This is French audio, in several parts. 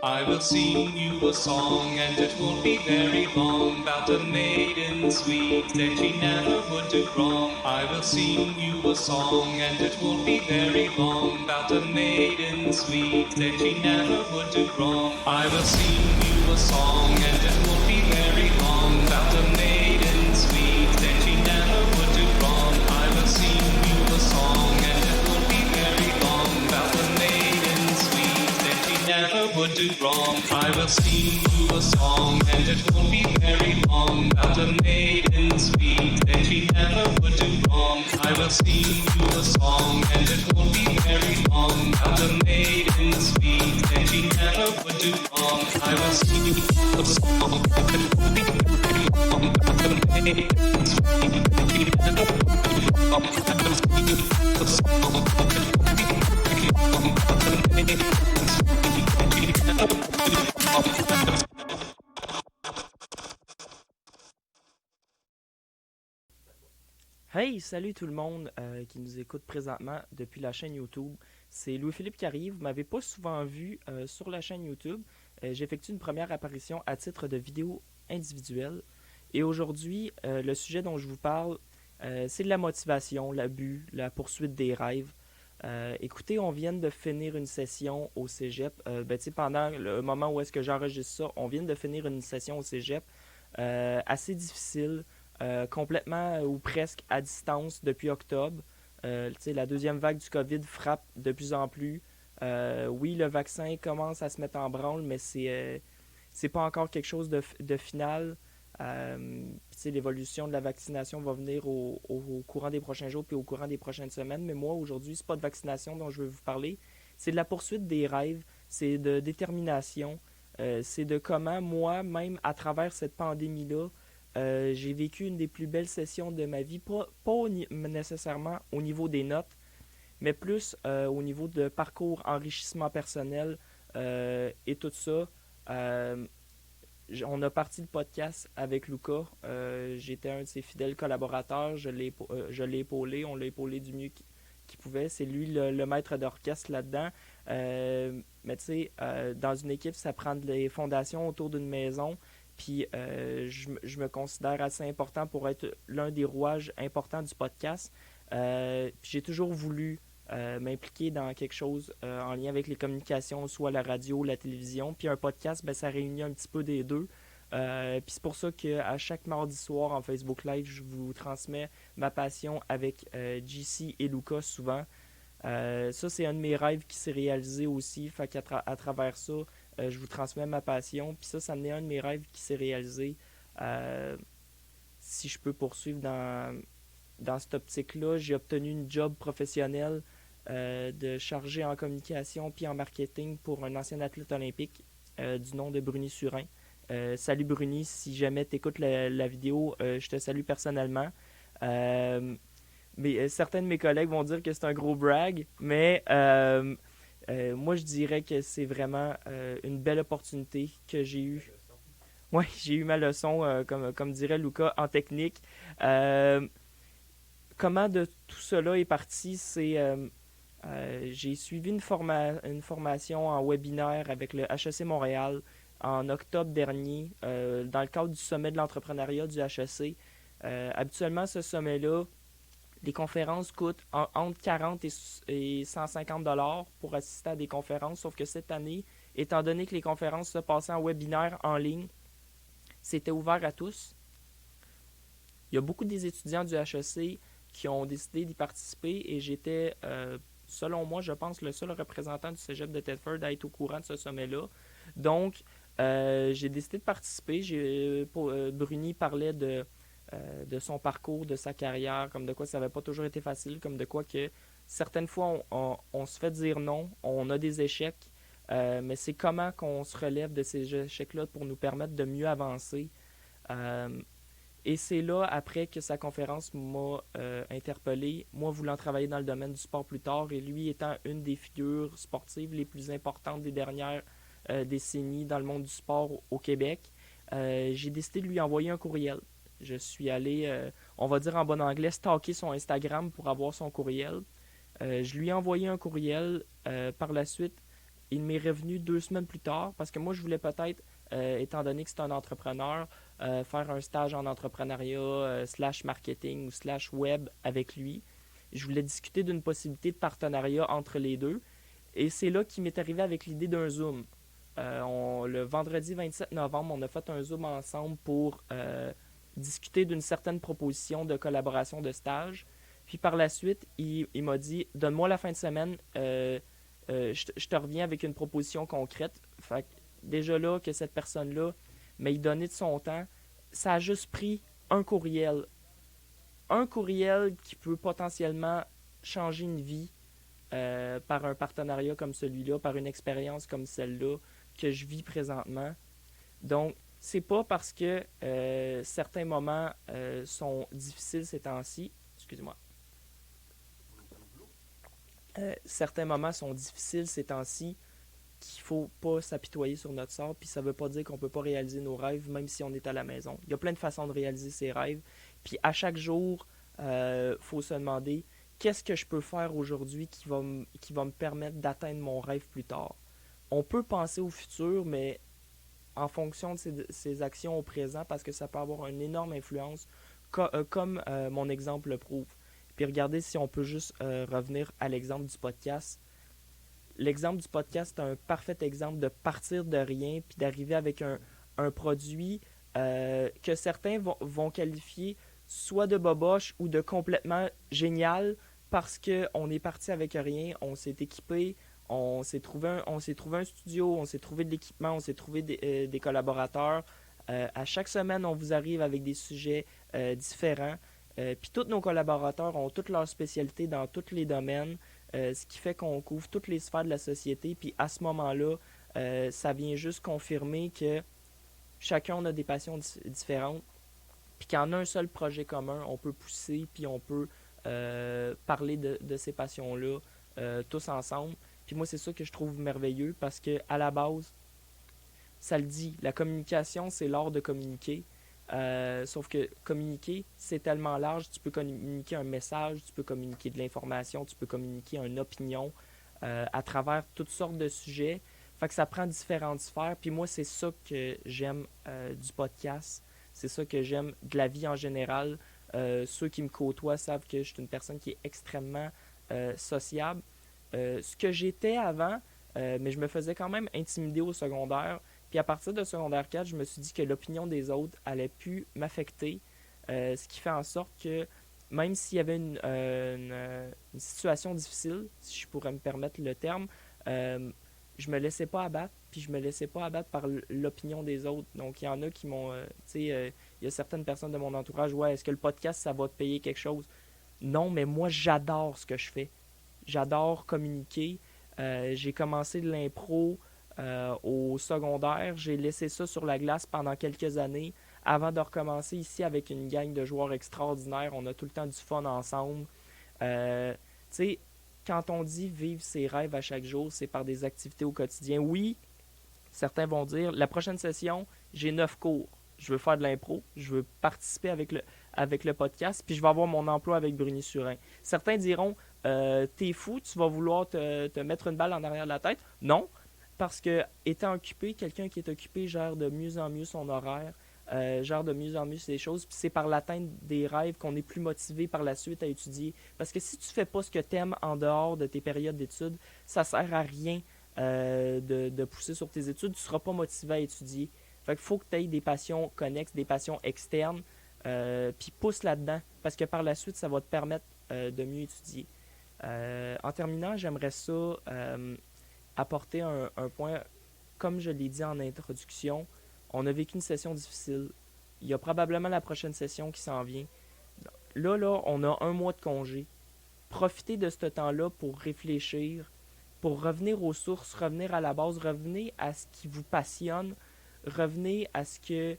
I will sing you a song, and it won't be very long, about a maiden sweet, that she never would do wrong. I will sing you a song, and it won't be very long, about a maiden sweet, that she never would do wrong. I will sing you a song, and it won't be very long, about a maiden sweet, that she never would do wrong. I will sing you a song, and it won't be very long, about a maiden sweet, that she never would do wrong. I will sing you a song, and it won't be very long, about a maiden sweet, that she never would do wrong. I will sing you a song, and it won't be very long, about a maiden sweet, that she never would do wrong. I will sing you a song, and it won't be very long, about a maiden sweet, that she never would do wrong. I will sing you a song, and it won't be very long, about a maiden sweet, that she never would do wrong. Hey, salut tout le monde qui nous écoute présentement depuis la chaîne YouTube. C'est Louis-Philippe qui arrive. Vous m'avez pas souvent vu sur la chaîne YouTube. J'effectue une première apparition à titre de vidéo individuelle. Et aujourd'hui, le sujet dont je vous parle, c'est de la motivation, l'abus, la poursuite des rêves. Écoutez, on vient de finir une session au cégep. Pendant le moment où est-ce que j'enregistre ça, on vient de finir une session au cégep assez difficile. Complètement ou presque à distance depuis octobre. La deuxième vague du COVID frappe de plus en plus. Oui, le vaccin commence à se mettre en branle, mais c'est pas encore quelque chose de final. L'évolution de la vaccination va venir au courant des prochains jours puis au courant des prochaines semaines. Mais moi, aujourd'hui, c'est pas de vaccination dont je veux vous parler. C'est de la poursuite des rêves, c'est de détermination, c'est de comment moi, même à travers cette pandémie-là, j'ai vécu une des plus belles sessions de ma vie, pas nécessairement au niveau des notes, mais plus au niveau de parcours, enrichissement personnel et tout ça. Euh, on a parti le podcast avec Lucas. J'étais un de ses fidèles collaborateurs. Je l'ai épaulé. On l'a épaulé du mieux qu'il pouvait. C'est lui le maître d'orchestre là-dedans. Mais tu sais, dans une équipe, ça prend des fondations autour d'une maison. Puis je me considère assez important pour être l'un des rouages importants du podcast. Puis j'ai toujours voulu m'impliquer dans quelque chose en lien avec les communications, soit la radio, la télévision. Puis un podcast, ça réunit un petit peu des deux. Puis c'est pour ça qu'à chaque mardi soir en Facebook Live, je vous transmets ma passion avec JC et Lucas souvent. Ça, c'est un de mes rêves qui s'est réalisé aussi. Fait à travers ça, je vous transmets ma passion. Puis ça en est un de mes rêves qui s'est réalisé. Si je peux poursuivre dans cette optique-là, j'ai obtenu une job professionnelle de chargé en communication puis en marketing pour un ancien athlète olympique du nom de Bruni Surin. Salut Bruni, si jamais tu écoutes la vidéo, je te salue personnellement. Mais certains de mes collègues vont dire que c'est un gros brag, mais moi je dirais que c'est vraiment une belle opportunité que j'ai eue. Ouais, j'ai eu ma leçon, comme dirait Lucas, en technique. Comment de tout cela est parti, c'est j'ai suivi une formation en webinaire avec le HEC Montréal en octobre dernier dans le cadre du sommet de l'entrepreneuriat du HEC. Habituellement, ce sommet-là, les conférences coûtent entre 40 et 150 dollars pour assister à des conférences, sauf que cette année, étant donné que les conférences se passaient en webinaire en ligne, c'était ouvert à tous. Il y a beaucoup des étudiants du HEC qui ont décidé d'y participer et j'étais, selon moi, je pense, le seul représentant du cégep de Thetford à être au courant de ce sommet-là. Donc, j'ai décidé de participer. Bruni parlait de son parcours, de sa carrière, comme de quoi ça n'avait pas toujours été facile, comme de quoi que certaines fois on se fait dire non, on a des échecs, mais c'est comment qu'on se relève de ces échecs-là pour nous permettre de mieux avancer. Et c'est là, après que sa conférence m'a interpellé, moi voulant travailler dans le domaine du sport plus tard, et lui étant une des figures sportives les plus importantes des dernières décennies dans le monde du sport au Québec, j'ai décidé de lui envoyer un courriel. Je suis allé, on va dire en bon anglais, stalker son Instagram pour avoir son courriel. Je lui ai envoyé un courriel. Par la suite, il m'est revenu 2 semaines plus tard parce que moi, je voulais peut-être, étant donné que c'est un entrepreneur, faire un stage en entrepreneuriat slash marketing ou slash web avec lui. Je voulais discuter d'une possibilité de partenariat entre les deux. Et c'est là qu'il m'est arrivé avec l'idée d'un Zoom. Le vendredi 27 novembre, on a fait un Zoom ensemble pour discuter d'une certaine proposition de collaboration de stage. Puis par la suite, il m'a dit donne-moi la fin de semaine, je te reviens avec une proposition concrète. Fait que déjà là, que cette personne-là m'ait donné de son temps, ça a juste pris un courriel. Un courriel qui peut potentiellement changer une vie par un partenariat comme celui-là, par une expérience comme celle-là que je vis présentement. Donc, c'est pas parce que certains moments sont difficiles ces temps-ci, excusez-moi, certains moments sont difficiles ces temps-ci qu'il faut pas s'apitoyer sur notre sort, puis ça veut pas dire qu'on peut pas réaliser nos rêves même si on est à la maison. Il y a plein de façons de réaliser ses rêves, puis à chaque jour, faut se demander qu'est-ce que je peux faire aujourd'hui qui va me permettre d'atteindre mon rêve plus tard. On peut penser au futur, mais en fonction de ses actions au présent, parce que ça peut avoir une énorme influence, comme mon exemple le prouve. Puis regardez si on peut juste revenir à l'exemple du podcast. L'exemple du podcast est un parfait exemple de partir de rien puis d'arriver avec un produit que certains vont qualifier soit de boboche ou de complètement génial parce qu'on est parti avec rien, on s'est équipé, on s'est trouvé un studio, on s'est trouvé de l'équipement, on s'est trouvé des collaborateurs. À chaque semaine, on vous arrive avec des sujets différents. Puis tous nos collaborateurs ont toutes leurs spécialités dans tous les domaines, ce qui fait qu'on couvre toutes les sphères de la société. Puis à ce moment-là, ça vient juste confirmer que chacun a des passions différentes. Puis qu'en un seul projet commun, on peut pousser, puis on peut parler de ces passions-là tous ensemble. Puis moi, c'est ça que je trouve merveilleux parce que à la base, ça le dit, la communication, c'est l'art de communiquer. Sauf que communiquer, c'est tellement large. Tu peux communiquer un message, tu peux communiquer de l'information, tu peux communiquer une opinion à travers toutes sortes de sujets. Fait que ça prend différentes sphères. Puis moi, c'est ça que j'aime du podcast. C'est ça que j'aime de la vie en général. Ceux qui me côtoient savent que je suis une personne qui est extrêmement sociable. Ce que j'étais avant, mais je me faisais quand même intimider au secondaire. Puis à partir de secondaire 4, je me suis dit que l'opinion des autres allait plus m'affecter, ce qui fait en sorte que même s'il y avait une situation difficile, si je pourrais me permettre le terme, je me laissais pas abattre, puis je me laissais pas abattre par l'opinion des autres. Donc il y en a qui m'ont, il y a certaines personnes de mon entourage, ouais, est-ce que le podcast, ça va te payer quelque chose? Non, mais moi, j'adore ce que je fais. J'adore communiquer. J'ai commencé de l'impro au secondaire. J'ai laissé ça sur la glace pendant quelques années avant de recommencer ici avec une gang de joueurs extraordinaires. On a tout le temps du fun ensemble. Tu sais, quand on dit vivre ses rêves à chaque jour, c'est par des activités au quotidien. Oui, certains vont dire, la prochaine session, j'ai 9 cours. Je veux faire de l'impro, je veux participer avec le podcast, puis je vais avoir mon emploi avec Bruni Surin. Certains diront, t'es fou, tu vas vouloir te mettre une balle en arrière de la tête. Non, parce que étant occupé, quelqu'un qui est occupé gère de mieux en mieux son horaire, gère de mieux en mieux ses choses, puis c'est par l'atteinte des rêves qu'on est plus motivé par la suite à étudier. Parce que si tu fais pas ce que t'aimes en dehors de tes périodes d'études, ça sert à rien de pousser sur tes études, tu seras pas motivé à étudier. Fait qu'il faut que tu aies des passions connexes, des passions externes, puis pousse là-dedans, parce que par la suite, ça va te permettre de mieux étudier. En terminant, j'aimerais ça apporter un point, comme je l'ai dit en introduction, on a vécu une session difficile. Il y a probablement la prochaine session qui s'en vient. Là, on a un mois de congé. Profitez de ce temps-là pour réfléchir, pour revenir aux sources, revenir à la base, revenir à ce qui vous passionne, revenez à ce que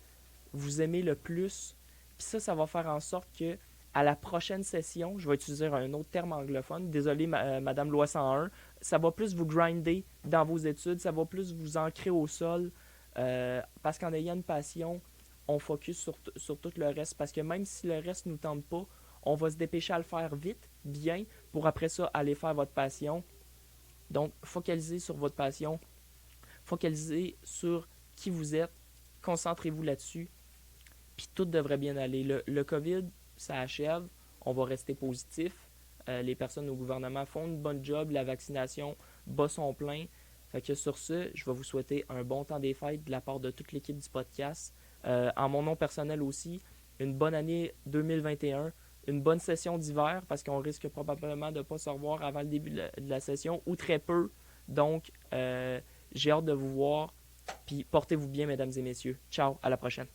vous aimez le plus. Puis ça va faire en sorte que à la prochaine session, je vais utiliser un autre terme anglophone, désolé Madame Loi 101, ça va plus vous grinder dans vos études, ça va plus vous ancrer au sol, parce qu'en ayant une passion, on focus sur tout le reste, parce que même si le reste ne nous tente pas, on va se dépêcher à le faire vite, bien, pour après ça aller faire votre passion. Donc, focalisez sur votre passion, focalisez sur qui vous êtes, concentrez-vous là-dessus, puis tout devrait bien aller. Le COVID, ça achève, on va rester positif. Les personnes au gouvernement font une bonne job, la vaccination bat son plein. Fait que sur ce, je vais vous souhaiter un bon temps des fêtes de la part de toute l'équipe du podcast. En mon nom personnel aussi, une bonne année 2021, une bonne session d'hiver parce qu'on risque probablement de ne pas se revoir avant le début de la session ou très peu. Donc, j'ai hâte de vous voir. Puis portez-vous bien, mesdames et messieurs. Ciao, à la prochaine.